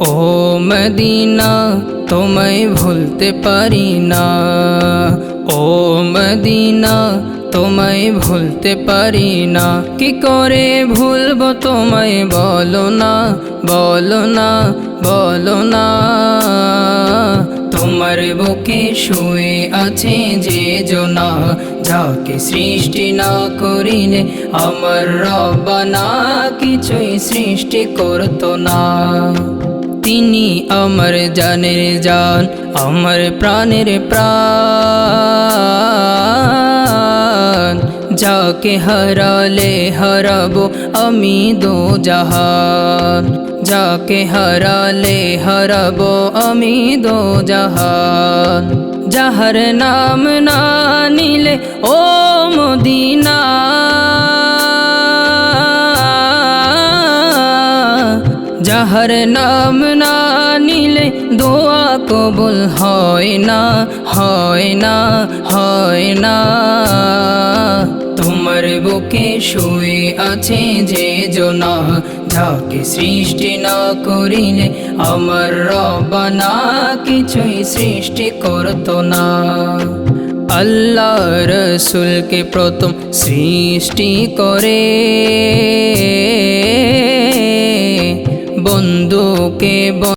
ও Medina তোমায় ভুলতে পারি না, ও মদিনা তোমায় ভুলতে পারি না। কি করে ভুলবো তোমায় বলো না, বলো না, বলো না। তোমার বুকে শুয়ে আছে যে জনা, যাকে সৃষ্টি না করিলে আমার রব্বানা কিছুই সৃষ্টি করতো না। তিনি আমার জানের জান, আমার প্রাণের প্রাণ, যাকে হারালে হারাবো আমি দোজাহান, যাকে হারালে হারাবো আমি দোজাহান। যাহার নাম না নিলে ও মদিনা, যাহার নাম না নিলে দোয়া কবুল হয় না, হয় না, হয় না। তোমার বুকে শুয়ে আছে যে জনা, যাকে সৃষ্টি না করিলে আমার রব্বানা কিছুই সৃষ্টি করতো না। আল্লাহ রসুলকে প্রথম সৃষ্টি করে, বন্ধুকে